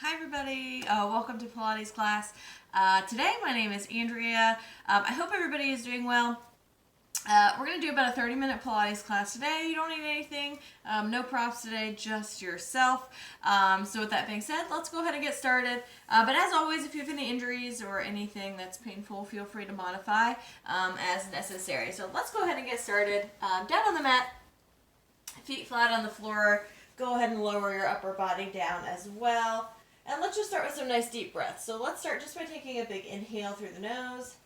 Hi everybody, welcome to Pilates class. Today my name is Andrea. I hope everybody is doing well. We're going to do about a 30-minute Pilates class today. You don't need anything, no props today, just yourself. So with that being said, let's go ahead and get started. But as always, if you have any injuries or anything that's painful, feel free to modify as necessary. So let's go ahead and get started. Down on the mat, feet flat on the floor. Go ahead and lower your upper body down as well. And let's just start with some nice deep breaths. So let's start just by taking a big inhale through the nose.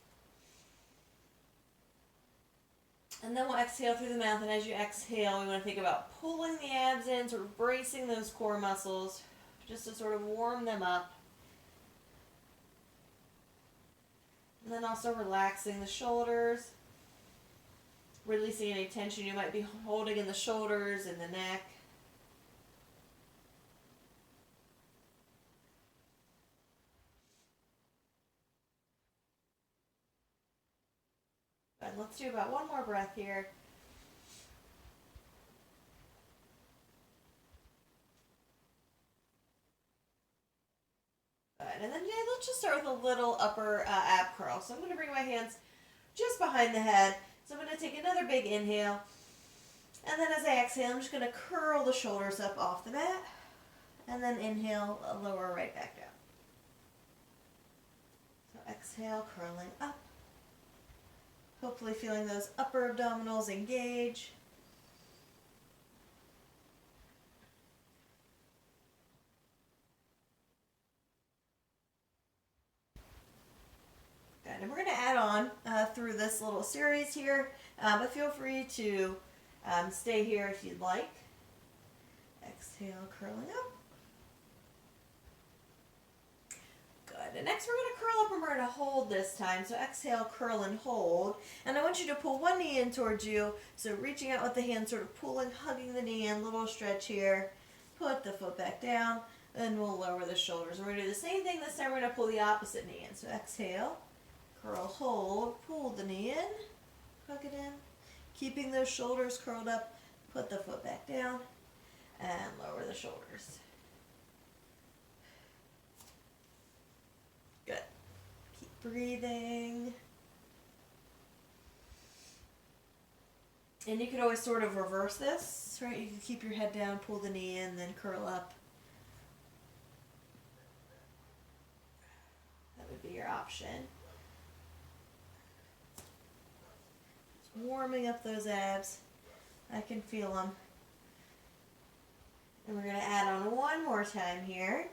And then we'll exhale through the mouth. And as you exhale, we want to think about pulling the abs in, sort of bracing those core muscles, just to sort of warm them up. And then also relaxing the shoulders, releasing any tension you might be holding in the shoulders and the neck. Good. Let's do about one more breath here. Good. And then today, let's just start with a little upper ab curl. So I'm going to bring my hands just behind the head. So I'm going to take another big inhale. And then as I exhale, I'm just going to curl the shoulders up off the mat. And then inhale, lower right back down. So exhale, curling up. Hopefully feeling those upper abdominals engage. Good. And we're going to add on through this little series here, but feel free to stay here if you'd like. Exhale, curling up. Good. And next we're going to curl up and we're going to hold this time. So exhale, curl and hold. And I want you to pull one knee in towards you. So reaching out with the hand, sort of pulling, hugging the knee in, little stretch here. Put the foot back down. Then we'll lower the shoulders. We're going to do the same thing this time. We're going to pull the opposite knee in. So exhale, curl, hold, pull the knee in, hug it in. Keeping those shoulders curled up, put the foot back down, and lower the shoulders. Good. Keep breathing. And you could always sort of reverse this, right? You can keep your head down, pull the knee in, then curl up. That would be your option. Just warming up those abs. I can feel them. And we're going to add on one more time here.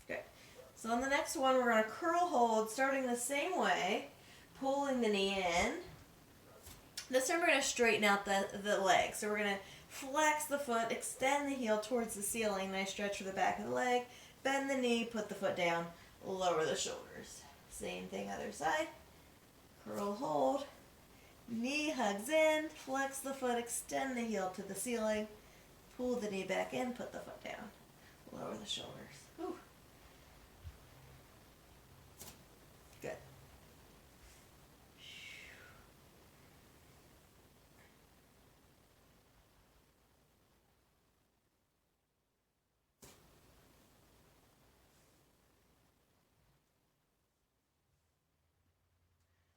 Good. So on the next one, we're going to curl hold, starting the same way, pulling the knee in. This time we're going to straighten out the leg. So we're going to flex the foot, extend the heel towards the ceiling, nice stretch for the back of the leg, bend the knee, put the foot down, lower the shoulders. Same thing other side. Curl hold. Knee hugs in, flex the foot, extend the heel to the ceiling, pull the knee back in, put the foot down, lower the shoulders. Whew. Good.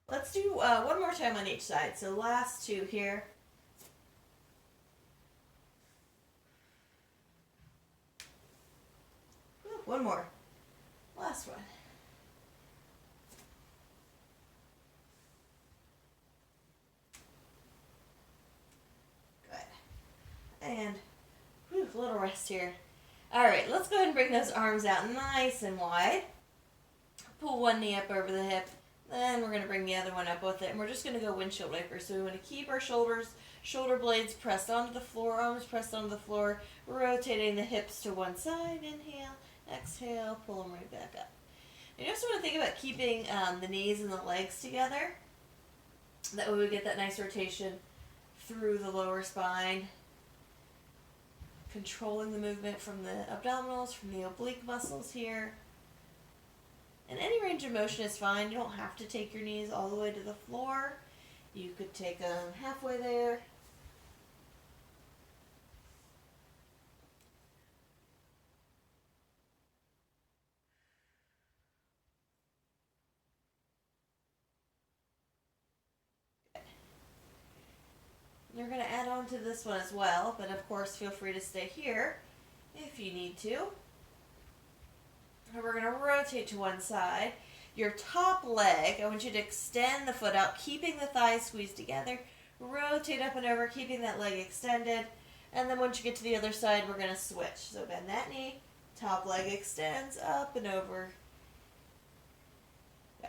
Let's do one more time on each side. So last two here. Whew, one more. Last one. Good. And whew, a little rest here. All right, let's go ahead and bring those arms out nice and wide. Pull one knee up over the hip. Then we're going to bring the other one up with it. And we're just going to go windshield wiper. So we want to keep our shoulder blades pressed onto the floor, arms pressed onto the floor, rotating the hips to one side. Inhale, exhale, pull them right back up. You also want to think about keeping the knees and the legs together. That way we get that nice rotation through the lower spine. Controlling the movement from the abdominals, from the oblique muscles here. And any range of motion is fine. You don't have to take your knees all the way to the floor. You could take them halfway there. You're going to add on to this one as well, but of course feel free to stay here if you need to. And we're going to rotate to one side. Your top leg, I want you to extend the foot out, keeping the thighs squeezed together. Rotate up and over, keeping that leg extended. And then once you get to the other side, we're going to switch. So bend that knee, top leg extends up and over. Good.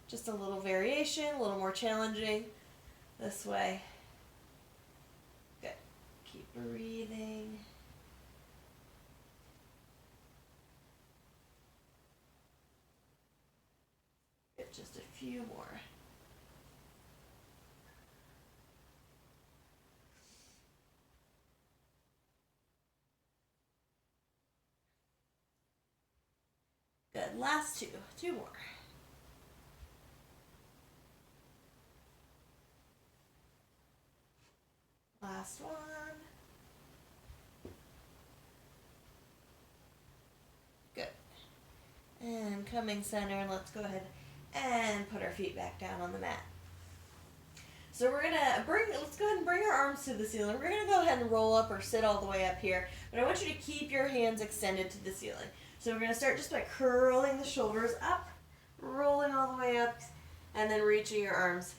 Just a little variation, a little more challenging this way. Good. Keep breathing. Good. Just a few more. Good. Last two. Two more. Last one. Good. And coming center, let's go ahead and put our feet back down on the mat. So we're gonna let's go ahead and bring our arms to the ceiling. We're gonna go ahead and roll up or sit all the way up here, but I want you to keep your hands extended to the ceiling. So we're gonna start just by curling the shoulders up, rolling all the way up, and then reaching your arms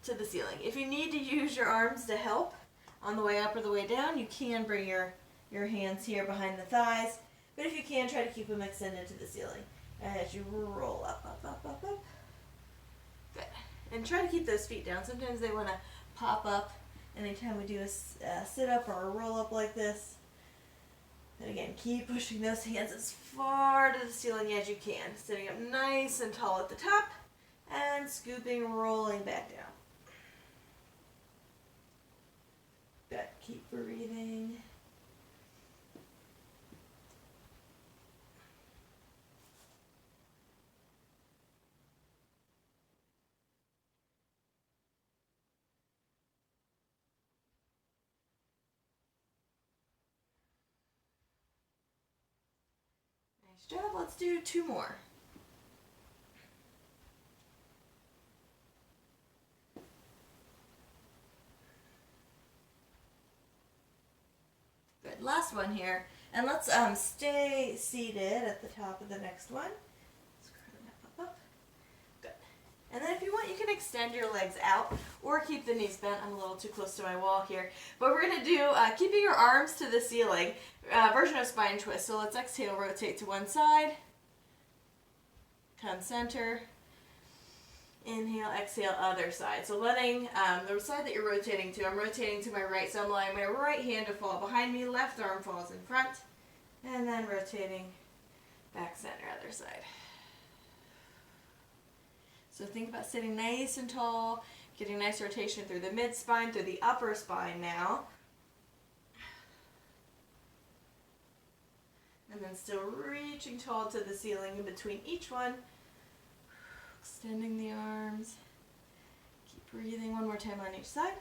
to the ceiling. If you need to use your arms to help on the way up or the way down, you can bring your hands here behind the thighs, but if you can, try to keep them extended to the ceiling as you roll up, up, up, up, up. Good. And try to keep those feet down. Sometimes they want to pop up anytime we do a sit-up or a roll-up like this. And again, keep pushing those hands as far to the ceiling as you can. Sitting up nice and tall at the top and scooping, rolling back down. Good. Keep breathing. Nice job. Let's do two more. Good. Last one here. And let's stay seated at the top of the next one. Let's curl up, up, up. Good. And then if you want, you can extend your legs out or keep the knees bent. I'm a little too close to my wall here. But we're going to do keeping your arms to the ceiling, version of spine twist. So let's exhale, rotate to one side. Come center. Inhale, exhale, other side. So letting the side that you're rotating to, I'm rotating to my right, so I'm allowing my right hand to fall behind me, left arm falls in front, and then rotating back center, other side. So think about sitting nice and tall, getting nice rotation through the mid-spine, through the upper spine now. And then still reaching tall to the ceiling in between each one. Extending the arms. Keep breathing one more time on each side.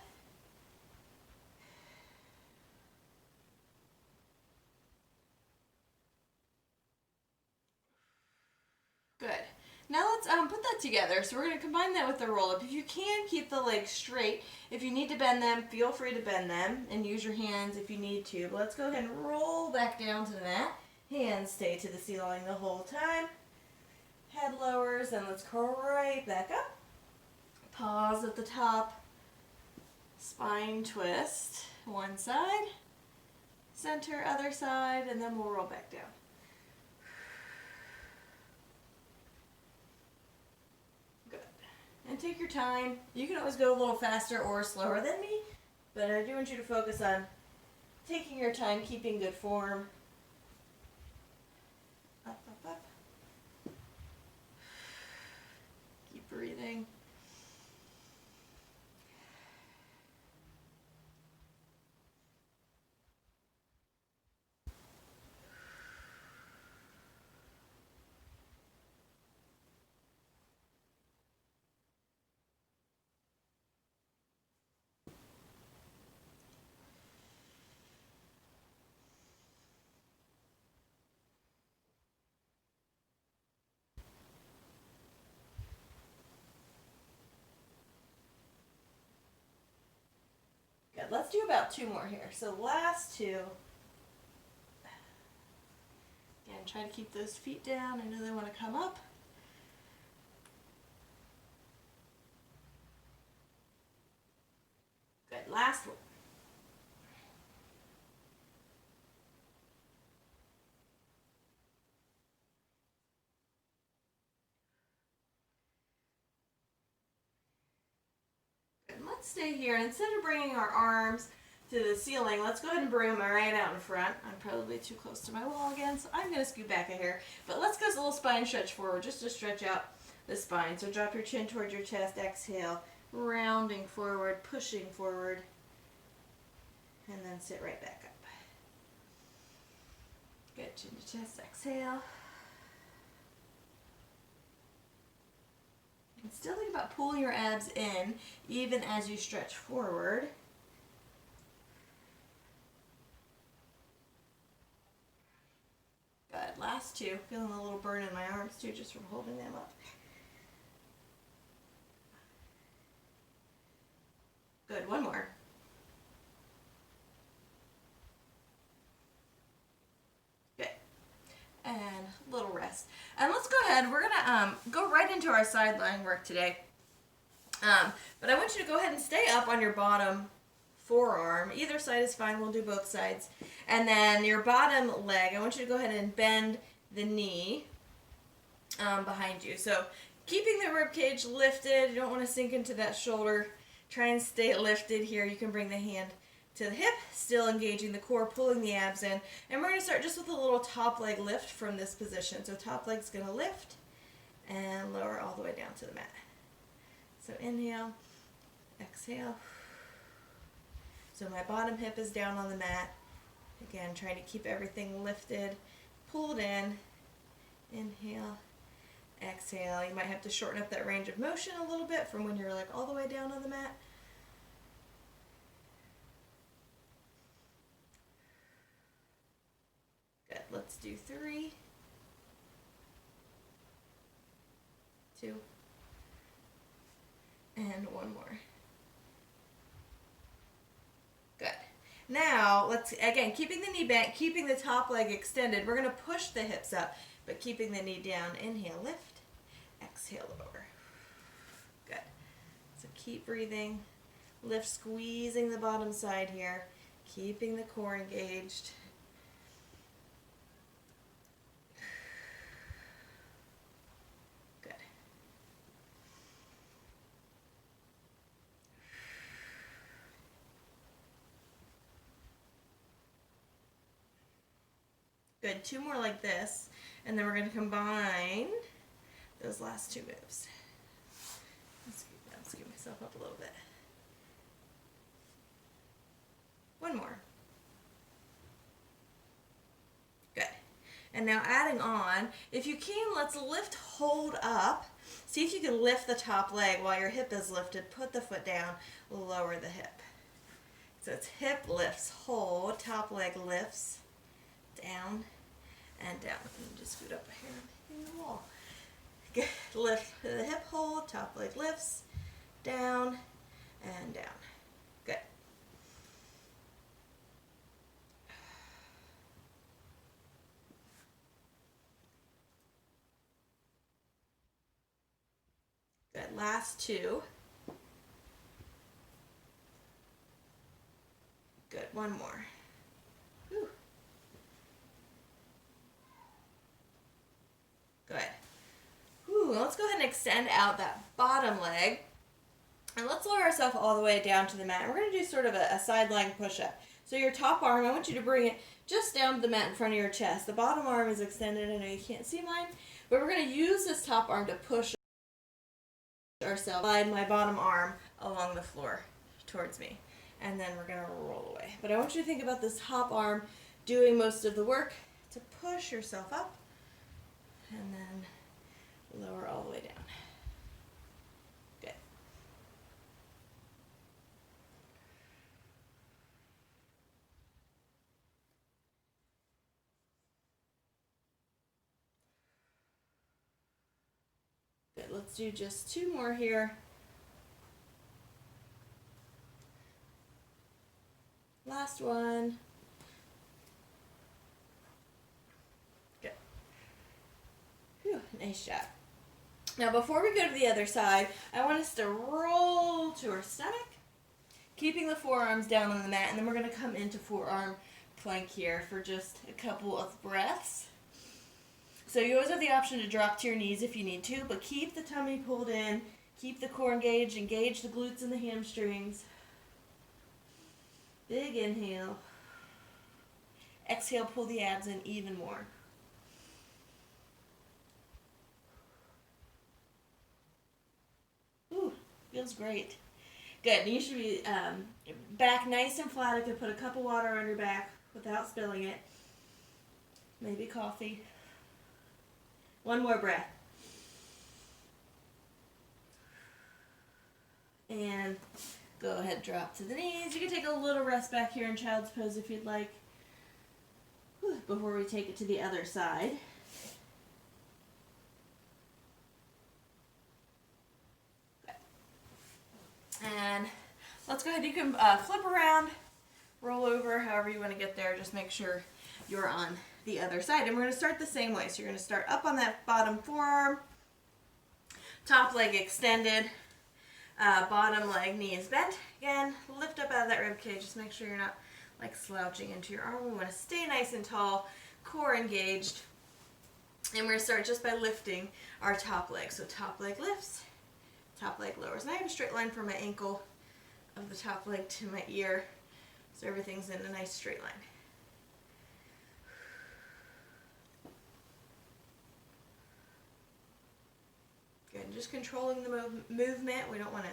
Good. Now let's put that together. So we're going to combine that with the roll-up. If you can, keep the legs straight. If you need to bend them, feel free to bend them and use your hands if you need to. But let's go ahead and roll back down to the mat. Hands stay to the ceiling the whole time. Head lowers, and let's curl right back up. Pause at the top. Spine twist. One side. Center, other side, and then we'll roll back down. Good. And take your time. You can always go a little faster or slower than me, but I do want you to focus on taking your time, keeping good form. Up, up, up. Keep breathing. Let's do about 2 more here. So last 2. Again, try to keep those feet down. I know they want to come up. Good. Last one. Good. Let's stay here. And instead of bringing our arms to the ceiling, let's go ahead and bring them right out in front. I'm probably too close to my wall again, so I'm going to scoot back a hair. But let's go a little spine stretch forward, just to stretch out the spine. So drop your chin towards your chest, exhale, rounding forward, pushing forward, and then sit right back up. Good, chin to chest, exhale. And still think about pulling your abs in, even as you stretch forward. Good. Last 2. Feeling a little burn in my arms too, just from holding them up. Good. 1 more. Good. And a little rest. And let's go ahead. We're going to go right into our sideline work today. But I want you to go ahead and stay up on your bottom forearm. Either side is fine. We'll do both sides. And then your bottom leg, I want you to go ahead and bend the knee behind you. So keeping the rib cage lifted. You don't want to sink into that shoulder. Try and stay lifted here. You can bring the hand to the hip, still engaging the core, pulling the abs in. And we're going to start just with a little top leg lift from this position. So top leg's going to lift and lower all the way down to the mat. So inhale, exhale. So my bottom hip is down on the mat. Again, trying to keep everything lifted, pulled in. Inhale, exhale. You might have to shorten up that range of motion a little bit from when you're like all the way down on the mat. Good. Let's do 3, 2, and 1 more. Good. Now, let's, again, keeping the knee bent, keeping the top leg extended. We're going to push the hips up, but keeping the knee down. Inhale, lift. Exhale, lower. Good. So keep breathing. Lift, squeezing the bottom side here. Keeping the core engaged. Good. Good. 2 more like this. And then we're going to combine those last 2 moves. Let's give myself up a little bit. 1 more. Good. And now adding on, if you can, let's lift, hold up. See if you can lift the top leg while your hip is lifted. Put the foot down, lower the hip. So it's hip lifts, hold, top leg lifts, down and down. And just scoot up here in the wall. Good. Lift the hip, hold, top leg lifts, down and down. Good. Good. Last 2. Good. 1 more. Whew. Good. Whew. Let's go ahead and extend out that bottom leg. And let's lower ourselves all the way down to the mat. We're going to do sort of a sideline push-up. So your top arm, I want you to bring it just down to the mat in front of your chest. The bottom arm is extended. I know you can't see mine. But we're going to use this top arm to push ourselves. Slide my bottom arm along the floor towards me. And then we're going to roll away. But I want you to think about this top arm doing most of the work to push yourself up. And then lower all the way down. Good. Good. Let's do just 2 more here. Last one. Good. Whew, nice job. Now before we go to the other side, I want us to roll to our stomach, keeping the forearms down on the mat, and then we're going to come into forearm plank here for just a couple of breaths. So you always have the option to drop to your knees if you need to, but keep the tummy pulled in, keep the core engaged, engage the glutes and the hamstrings. Big inhale. Exhale, pull the abs in even more. Ooh, feels great. Good. You should be back nice and flat. I could put a cup of water on your back without spilling it. Maybe coffee. One more breath. And go ahead, drop to the knees. You can take a little rest back here in child's pose if you'd like. Before we take it to the other side. And let's go ahead. You can flip around, roll over, however you want to get there. Just make sure you're on the other side. And we're going to start the same way. So you're going to start up on that bottom forearm, top leg extended, bottom leg, knee is bent. Again, lift up out of that rib cage. Just make sure you're not like slouching into your arm. We want to stay nice and tall, core engaged. And we're going to start just by lifting our top leg. So top leg lifts, top leg lowers. And I have a straight line from my ankle of the top leg to my ear. So everything's in a nice straight line. Good. And just controlling the movement. We don't want to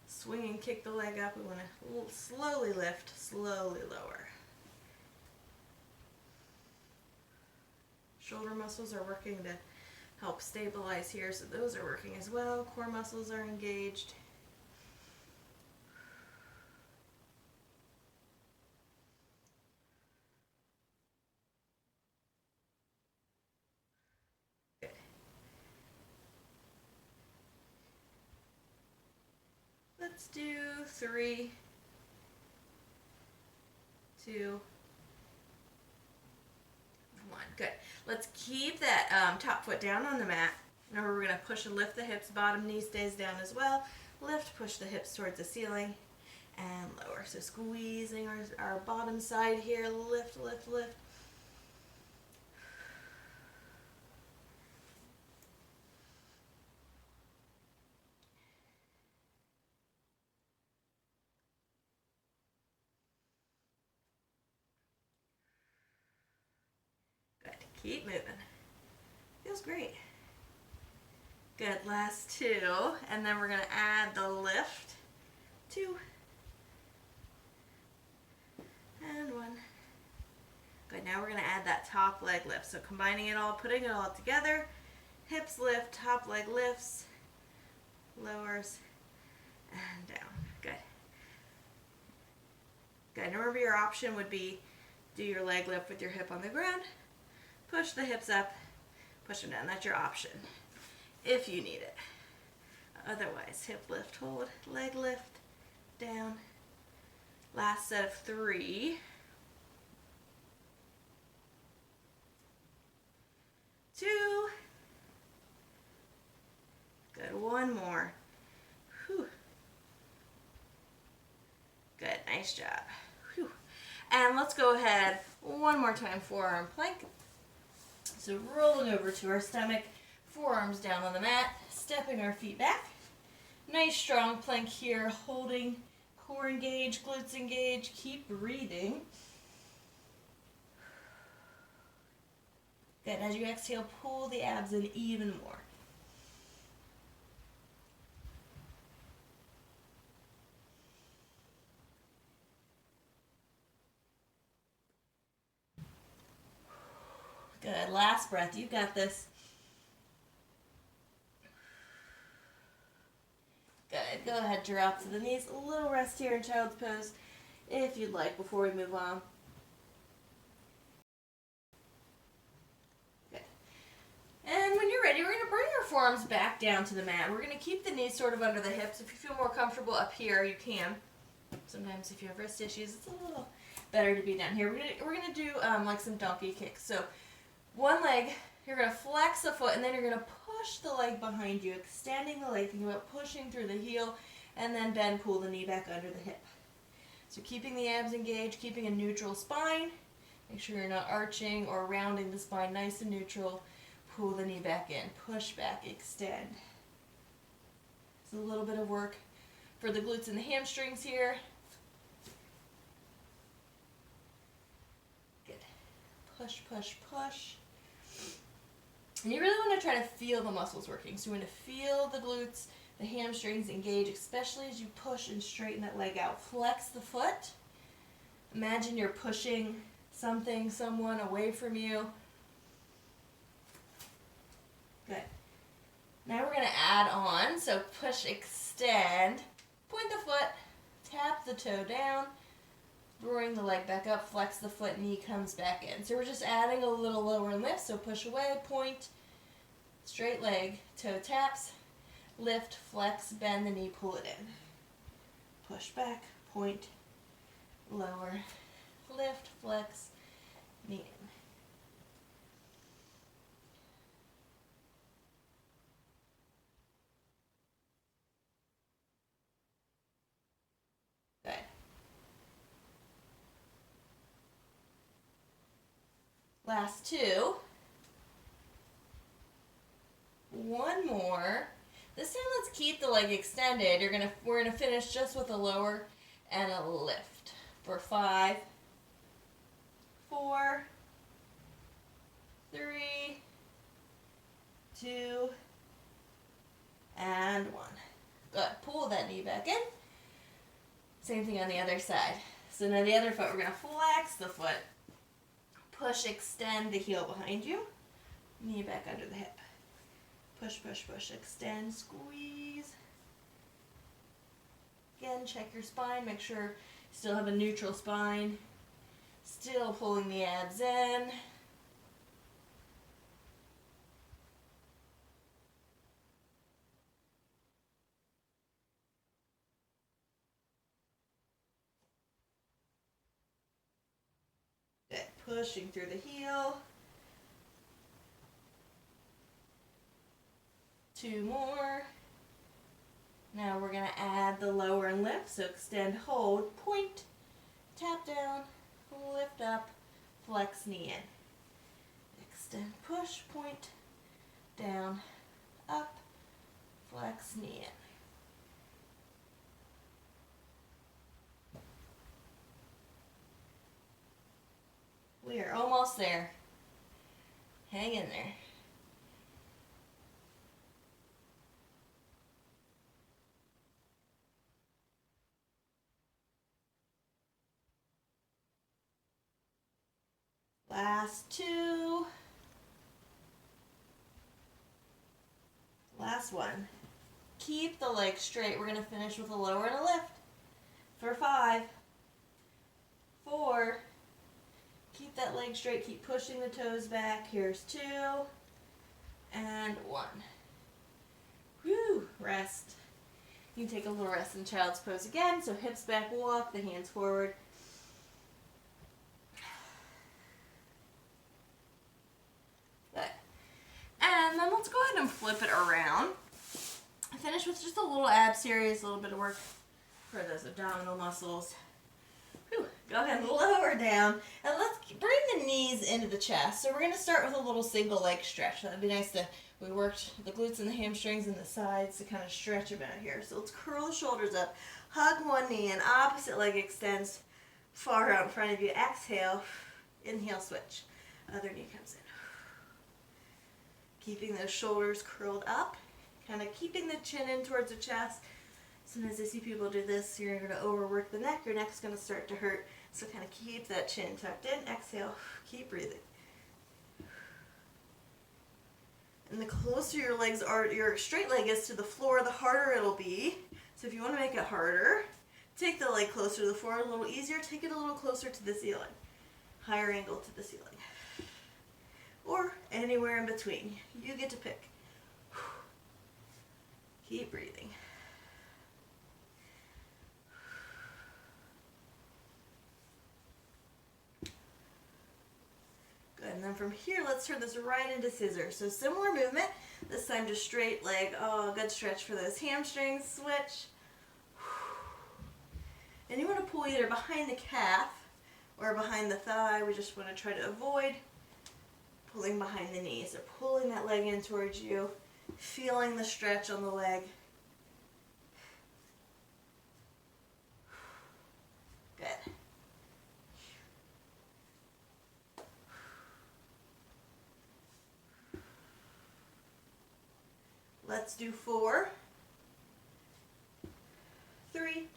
swing and kick the leg up. We want to slowly lift, slowly lower. Shoulder muscles are working to help stabilize here, so those are working as well. Core muscles are engaged. Good. Let's do 3, 2, 1. Good. Let's keep that top foot down on the mat. Remember, we're going to push and lift the hips. Bottom knee stays down as well. Lift, push the hips towards the ceiling, and lower. So squeezing our bottom side here. Lift, lift, lift. Good. Keep moving. Feels great. Good. Last 2. And then we're going to add the lift. 2. And 1. Good. Now we're going to add that top leg lift. So combining it all, putting it all together. Hips lift, top leg lifts, lowers, and down. Good. Good. And remember, your option would be do your leg lift with your hip on the ground. Push the hips up, push them down. That's your option if you need it. Otherwise, hip lift, hold, leg lift, down. Last set of 3. 2. Good. 1 more. Whew. Good. Nice job. Whew. And let's go ahead one more time, forearm plank. So rolling over to our stomach, forearms down on the mat, stepping our feet back. Nice strong plank here, holding, core engaged, glutes engaged. Keep breathing. Good. As you exhale, pull the abs in even more. Good. Last breath. You got this. Good. Go ahead, drop to the knees. A little rest here in child's pose if you'd like before we move on. Good. And when you're ready, we're going to bring our forearms back down to the mat. We're going to keep the knees sort of under the hips. If you feel more comfortable up here, you can. Sometimes if you have wrist issues, it's a little better to be down here. We're gonna do like some donkey kicks. So one leg, you're gonna flex the foot, and then you're gonna push the leg behind you, extending the leg. Think about pushing through the heel, and then bend, pull the knee back under the hip. So keeping the abs engaged, keeping a neutral spine. Make sure you're not arching or rounding the spine, nice and neutral. Pull the knee back in, push back, extend. It's a little bit of work for the glutes and the hamstrings here. Good. Push, push, push. And you really want to try to feel the muscles working. So you want to feel the glutes, the hamstrings engage, especially as you push and straighten that leg out. Flex the foot. Imagine you're pushing something, someone away from you. Good. Now we're going to add on. So push, extend, point the foot, tap the toe down, bring the leg back up, flex the foot, knee comes back in. So we're just adding a little lower lift. So push away, point, straight leg, toe taps, lift, flex, bend the knee, pull it in. Push back, point, lower, lift, flex, knee in. Good. Last two. One more. This time let's keep the leg extended. We're gonna finish just with a lower and a lift. For 5, 4, 3, 2, and 1. Good. Pull that knee back in. Same thing on the other side. So now the other foot, we're gonna flex the foot. Push, extend the heel behind you. Knee back under the hip. Push, push, push, extend, squeeze. Again, check your spine. Make sure you still have a neutral spine. Still pulling the abs in. Good. Pushing through the heel. 2 more. Now we're going to add the lower and lift. So extend, hold, point, tap down, lift up, flex knee in. Extend, push, point, down, up, flex knee in. We are almost there. Hang in there. Last two. Last one. Keep the leg straight. We're going to finish with a lower and a lift. For 5, 4, keep that leg straight. Keep pushing the toes back. Here's 2, and 1. Whew, rest. You can take a little rest in child's pose again. So hips back, walk, the hands forward. And then let's go ahead and flip it around. Finish with just a little ab series, a little bit of work for those abdominal muscles. Whew. Go ahead and lower down. And let's bring the knees into the chest. So we're going to start with a little single leg stretch. That would be nice to, we worked the glutes and the hamstrings and the sides to kind of stretch them out here. So let's curl the shoulders up. Hug one knee and opposite leg extends far out in front of you. Exhale, inhale, switch. Other knee comes in. Keeping those shoulders curled up, kind of keeping the chin in towards the chest. Sometimes I see people do this, you're going to overwork the neck, your neck's going to start to hurt. So kind of keep that chin tucked in, exhale, keep breathing. And the closer your legs are, your straight leg is to the floor, the harder it'll be. So if you want to make it harder, take the leg closer to the floor, a little easier, take it a little closer to the ceiling. Higher angle to the ceiling. Or anywhere in between. You get to pick. Keep breathing. And then from here, let's turn this right into scissors. So similar movement, this time just straight leg. Oh, good stretch for those hamstrings. Switch. And you want to pull either behind the calf or behind the thigh. We just want to try to avoid pulling behind the knee. So pulling that leg in towards you, feeling the stretch on the leg. Good. Let's do 4, 3,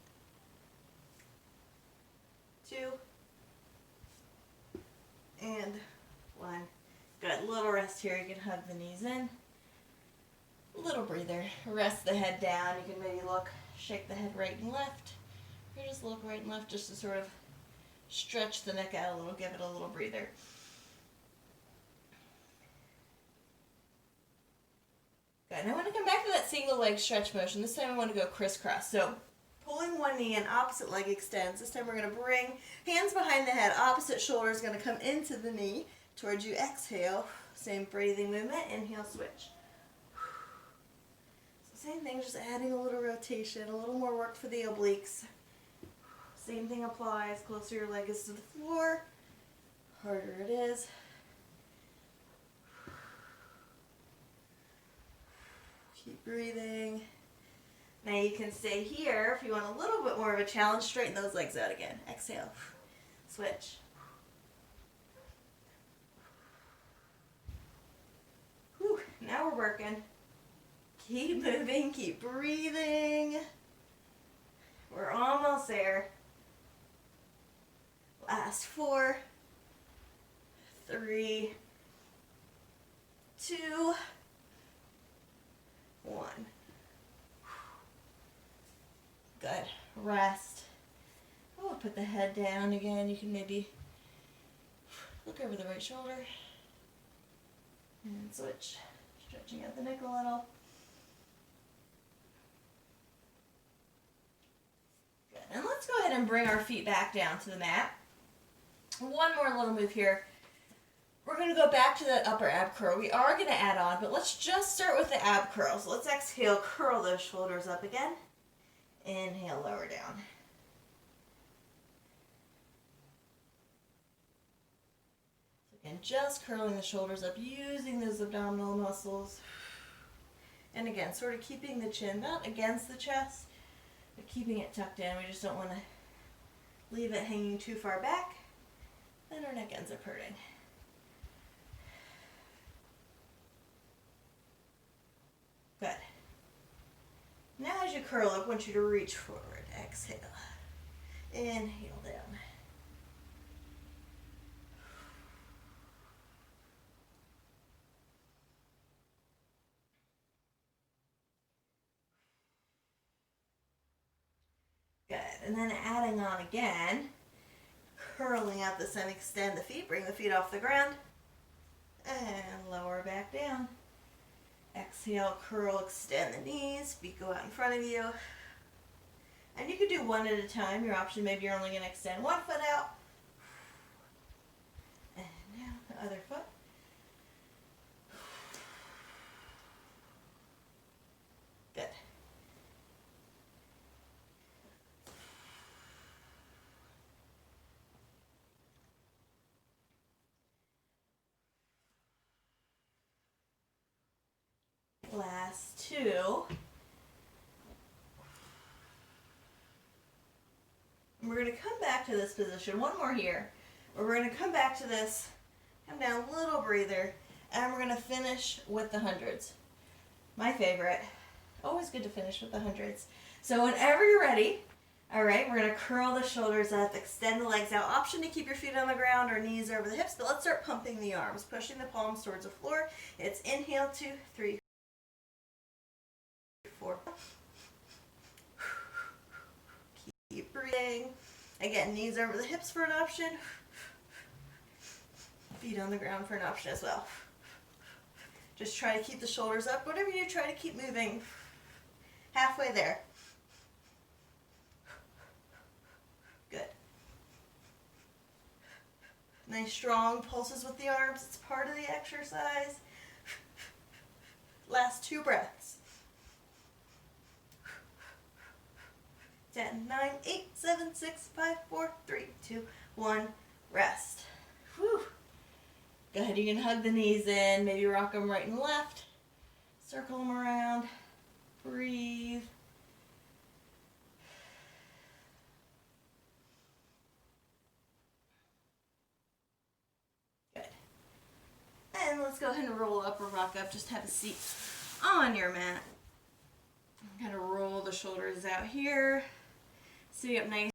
2, and 1. Good. Little rest here. You can hug the knees in. Little breather. Rest the head down. You can maybe look, shake the head right and left. Or just look right and left just to sort of stretch the neck out a little, give it a little breather. Good. Now I want to come back to that single leg stretch motion. This time I want to go crisscross. So pulling one knee in, opposite leg extends. This time we're going to bring hands behind the head. Opposite shoulder is going to come into the knee towards you. Exhale. Same breathing movement. Inhale, switch. So same thing, just adding a little rotation, a little more work for the obliques. Same thing applies. Closer your leg is to the floor, harder it is. Keep breathing. Now you can stay here if you want a little bit more of a challenge. Straighten those legs out again. Exhale. Switch. Whew. Now we're working. Keep moving. Keep breathing. We're almost there. Last 4, 3, 2, 1. Good. Rest. Oh, put the head down again. You can maybe look over the right shoulder and switch. Stretching out the neck a little. Good. And let's go ahead and bring our feet back down to the mat. One more little move here. We're going to go back to that upper ab curl. We are going to add on, but let's just start with the ab curls. Let's exhale, curl those shoulders up again. Inhale, lower down. So again, just curling the shoulders up, using those abdominal muscles. And again, sort of keeping the chin not against the chest, but keeping it tucked in. We just don't want to leave it hanging too far back. Then our neck ends up hurting. Good. Now as you curl up, I want you to reach forward. Exhale. Inhale down. Good. And then adding on again. Curling out the side, extend the feet, bring the feet off the ground, and lower back down. Exhale, curl, extend the knees, feet go out in front of you. And you could do one at a time. Your option, maybe you're only going to extend one foot out. And now the other foot. Good. Last 2. We're going to come back to this position. One more here. We're going to come back to this, come down, little breather, and we're going to finish with the hundreds. My favorite. Always good to finish with the hundreds. So whenever you're ready, all right, we're going to curl the shoulders up, extend the legs out. Option to keep your feet on the ground or knees over the hips, but let's start pumping the arms, pushing the palms towards the floor. It's inhale, 2, 3, 4. Keep breathing. Again, knees over the hips for an option. Feet on the ground for an option as well. Just try to keep the shoulders up. Whatever you do, try to keep moving. Halfway there. Good. Nice strong pulses with the arms. It's part of the exercise. Last 2 breaths. 10, 9, 8, 7, 6, 5, 4, 3, 2, 1. Rest. Whew. Go ahead, you can hug the knees in, maybe rock them right and left. Circle them around. Breathe. Good. And let's go ahead and roll up or rock up. Just have a seat on your mat. Kind of roll the shoulders out here. Sitting up nice.